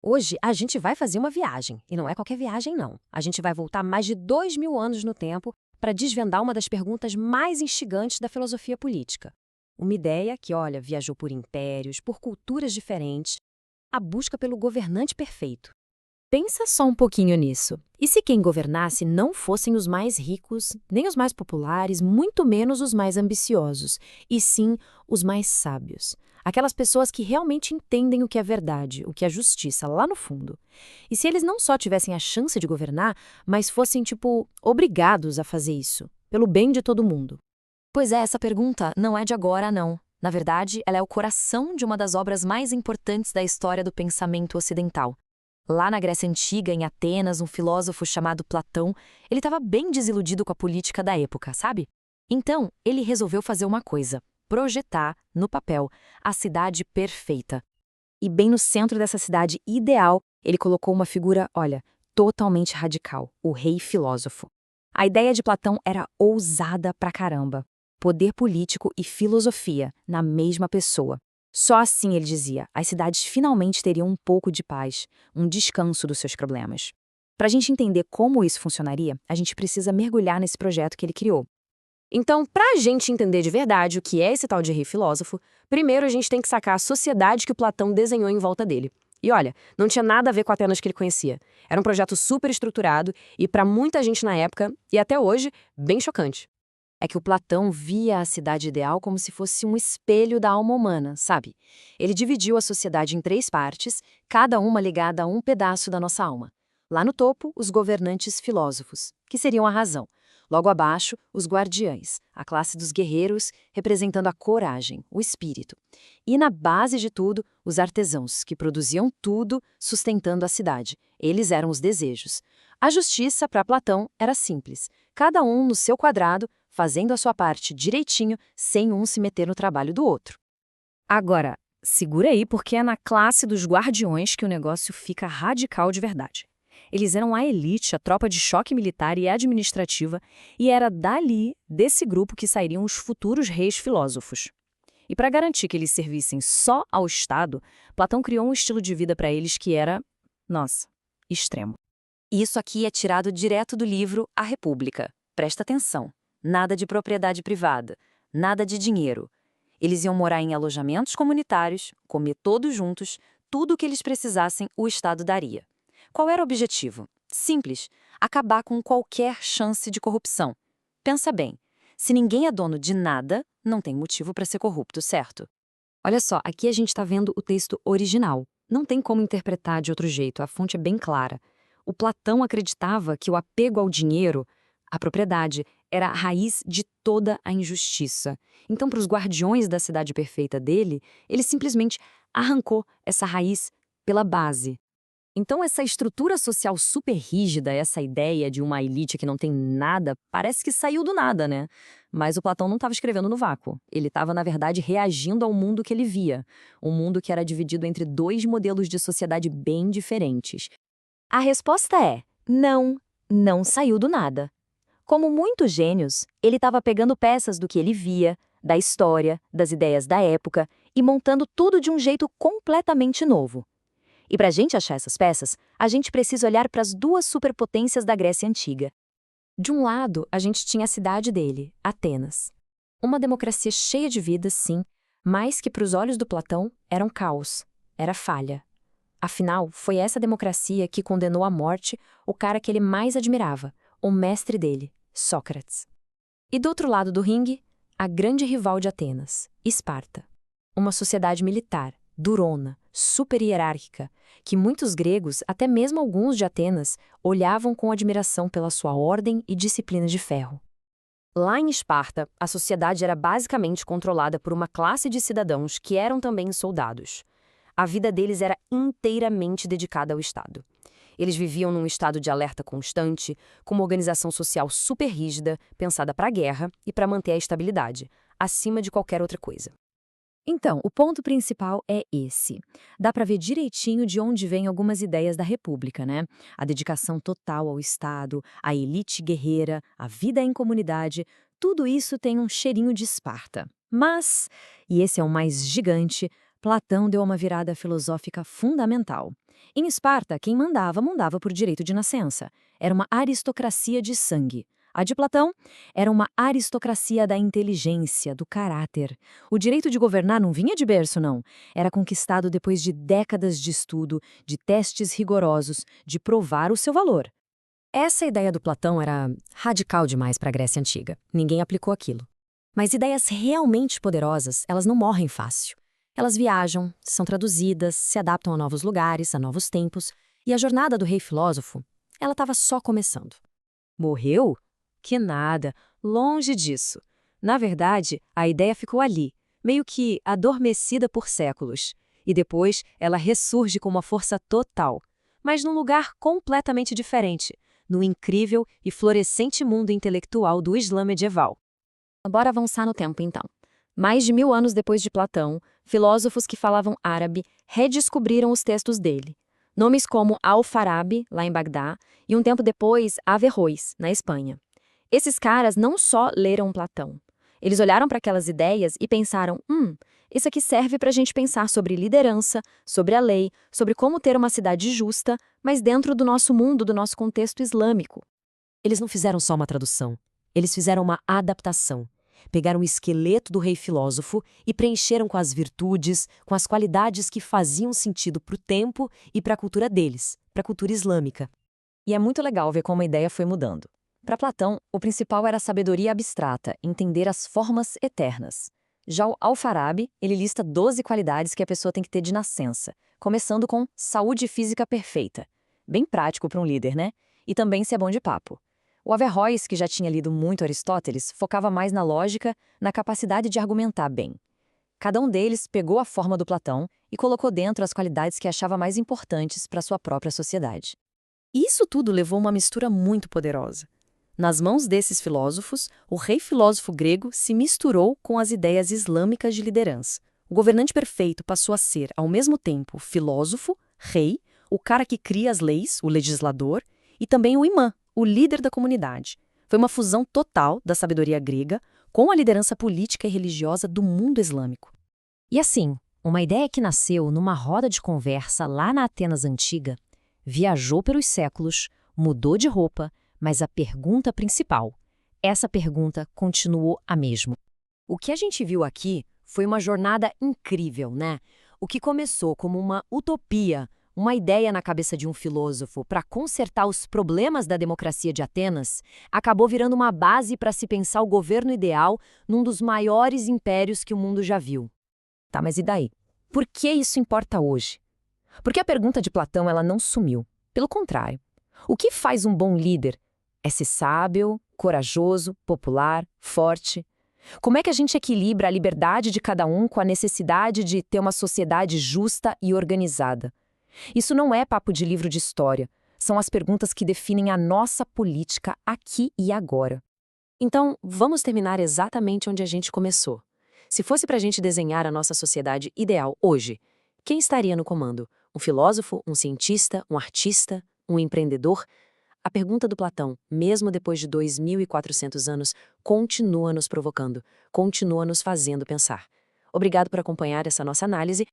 Hoje, a gente vai fazer uma viagem, e não é qualquer viagem, não. A gente vai voltar mais de 2000 anos no tempo para desvendar uma das perguntas mais instigantes da filosofia política. Uma ideia que, olha, viajou por impérios, por culturas diferentes, a busca pelo governante perfeito. Pensa só um pouquinho nisso. E se quem governasse não fossem os mais ricos, nem os mais populares, muito menos os mais ambiciosos, e sim os mais sábios? Aquelas pessoas que realmente entendem o que é verdade, o que é justiça, lá no fundo. E se eles não só tivessem a chance de governar, mas fossem, tipo, obrigados a fazer isso, pelo bem de todo mundo? Pois é, essa pergunta não é de agora, não. Na verdade, ela é o coração de uma das obras mais importantes da história do pensamento ocidental. Lá na Grécia Antiga, em Atenas, um filósofo chamado Platão, ele estava bem desiludido com a política da época, sabe? Então, ele resolveu fazer uma coisa: projetar, no papel, a cidade perfeita. E bem no centro dessa cidade ideal, ele colocou uma figura, olha, totalmente radical, o rei filósofo. A ideia de Platão era ousada pra caramba. Poder político e filosofia na mesma pessoa. Só assim, ele dizia, as cidades finalmente teriam um pouco de paz, um descanso dos seus problemas. Para a gente entender como isso funcionaria, a gente precisa mergulhar nesse projeto que ele criou. Então, para a gente entender de verdade o que é esse tal de rei filósofo, primeiro a gente tem que sacar a sociedade que o Platão desenhou em volta dele. E olha, não tinha nada a ver com a Atenas que ele conhecia. Era um projeto super estruturado e, para muita gente na época, e até hoje, bem chocante. É que o Platão via a cidade ideal como se fosse um espelho da alma humana, sabe? Ele dividiu a sociedade em três partes, cada uma ligada a um pedaço da nossa alma. Lá no topo, os governantes filósofos, que seriam a razão. Logo abaixo, os guardiães, a classe dos guerreiros, representando a coragem, o espírito. E na base de tudo, os artesãos, que produziam tudo, sustentando a cidade. Eles eram os desejos. A justiça, para Platão, era simples. Cada um no seu quadrado, fazendo a sua parte direitinho, sem um se meter no trabalho do outro. Agora, segura aí porque é na classe dos guardiões que o negócio fica radical de verdade. Eles eram a elite, a tropa de choque militar e administrativa, e era dali, desse grupo, que sairiam os futuros reis filósofos. E para garantir que eles servissem só ao Estado, Platão criou um estilo de vida para eles que era, nossa, extremo. Isso aqui é tirado direto do livro A República. Presta atenção. Nada de propriedade privada, nada de dinheiro. Eles iam morar em alojamentos comunitários, comer todos juntos, tudo o que eles precisassem o Estado daria. Qual era o objetivo? Simples: acabar com qualquer chance de corrupção. Pensa bem, se ninguém é dono de nada, não tem motivo para ser corrupto, certo? Olha só, aqui a gente está vendo o texto original. Não tem como interpretar de outro jeito, a fonte é bem clara. O Platão acreditava que o apego ao dinheiro, à propriedade, era a raiz de toda a injustiça. Então, para os guardiões da cidade perfeita dele, ele simplesmente arrancou essa raiz pela base. Então, essa estrutura social super rígida, essa ideia de uma elite que não tem nada, parece que saiu do nada, né? Mas o Platão não estava escrevendo no vácuo. Ele estava, na verdade, reagindo ao mundo que ele via. Um mundo que era dividido entre dois modelos de sociedade bem diferentes. A resposta é: não, não saiu do nada. Como muitos gênios, ele estava pegando peças do que ele via, da história, das ideias da época, e montando tudo de um jeito completamente novo. E para a gente achar essas peças, a gente precisa olhar para as duas superpotências da Grécia Antiga. De um lado, a gente tinha a cidade dele, Atenas. Uma democracia cheia de vida, sim, mas que para os olhos do Platão era um caos, era falha. Afinal, foi essa democracia que condenou à morte o cara que ele mais admirava, o mestre dele, Sócrates. E do outro lado do ringue, a grande rival de Atenas, Esparta. Uma sociedade militar, durona, super hierárquica, que muitos gregos, até mesmo alguns de Atenas, olhavam com admiração pela sua ordem e disciplina de ferro. Lá em Esparta, a sociedade era basicamente controlada por uma classe de cidadãos que eram também soldados. A vida deles era inteiramente dedicada ao Estado. Eles viviam num estado de alerta constante, com uma organização social super rígida, pensada para a guerra e para manter a estabilidade, acima de qualquer outra coisa. Então, o ponto principal é esse. Dá para ver direitinho de onde vêm algumas ideias da República, né? A dedicação total ao Estado, a elite guerreira, a vida em comunidade, tudo isso tem um cheirinho de Esparta. Mas, e esse é o mais gigante, Platão deu uma virada filosófica fundamental. Em Esparta, quem mandava por direito de nascença. Era uma aristocracia de sangue. A de Platão era uma aristocracia da inteligência, do caráter. O direito de governar não vinha de berço, não. Era conquistado depois de décadas de estudo, de testes rigorosos, de provar o seu valor. Essa ideia do Platão era radical demais para a Grécia Antiga. Ninguém aplicou aquilo. Mas ideias realmente poderosas, elas não morrem fácil. Elas viajam, são traduzidas, se adaptam a novos lugares, a novos tempos, e a jornada do rei filósofo, ela estava só começando. Morreu? Que nada, longe disso. Na verdade, a ideia ficou ali, meio que adormecida por séculos. E depois ela ressurge com uma força total, mas num lugar completamente diferente, no incrível e florescente mundo intelectual do Islã medieval. Bora avançar no tempo, então. Mais de 1000 anos depois de Platão, filósofos que falavam árabe redescobriram os textos dele. Nomes como Al-Farabi, lá em Bagdá, e um tempo depois, Averroes, na Espanha. Esses caras não só leram Platão. Eles olharam para aquelas ideias e pensaram, isso aqui serve para a gente pensar sobre liderança, sobre a lei, sobre como ter uma cidade justa, mas dentro do nosso mundo, do nosso contexto islâmico. Eles não fizeram só uma tradução, eles fizeram uma adaptação. Pegaram o esqueleto do rei filósofo e preencheram com as virtudes, com as qualidades que faziam sentido para o tempo e para a cultura deles, para a cultura islâmica. E é muito legal ver como a ideia foi mudando. Para Platão, o principal era a sabedoria abstrata, entender as formas eternas. Já o Al-Farabi, ele lista 12 qualidades que a pessoa tem que ter de nascença, começando com saúde física perfeita. Bem prático para um líder, né? E também ser bom de papo. O Averroes, que já tinha lido muito Aristóteles, focava mais na lógica, na capacidade de argumentar bem. Cada um deles pegou a forma do Platão e colocou dentro as qualidades que achava mais importantes para sua própria sociedade. E isso tudo levou a uma mistura muito poderosa. Nas mãos desses filósofos, o rei filósofo grego se misturou com as ideias islâmicas de liderança. O governante perfeito passou a ser, ao mesmo tempo, filósofo, rei, o cara que cria as leis, o legislador, e também o imã, o líder da comunidade. Foi uma fusão total da sabedoria grega com a liderança política e religiosa do mundo islâmico. E assim, uma ideia que nasceu numa roda de conversa lá na Atenas antiga, viajou pelos séculos, mudou de roupa, mas a pergunta principal, essa pergunta continuou a mesma. O que a gente viu aqui foi uma jornada incrível, né? O que começou como uma utopia, uma ideia na cabeça de um filósofo para consertar os problemas da democracia de Atenas, acabou virando uma base para se pensar o governo ideal num dos maiores impérios que o mundo já viu. Tá, mas e daí? Por que isso importa hoje? Porque a pergunta de Platão ela não sumiu. Pelo contrário. O que faz um bom líder? É ser sábio, corajoso, popular, forte. Como é que a gente equilibra a liberdade de cada um com a necessidade de ter uma sociedade justa e organizada? Isso não é papo de livro de história. São as perguntas que definem a nossa política aqui e agora. Então, vamos terminar exatamente onde a gente começou. Se fosse para a gente desenhar a nossa sociedade ideal hoje, quem estaria no comando? Um filósofo, um cientista, um artista, um empreendedor? A pergunta do Platão, mesmo depois de 2400 anos, continua nos provocando, continua nos fazendo pensar. Obrigado por acompanhar essa nossa análise.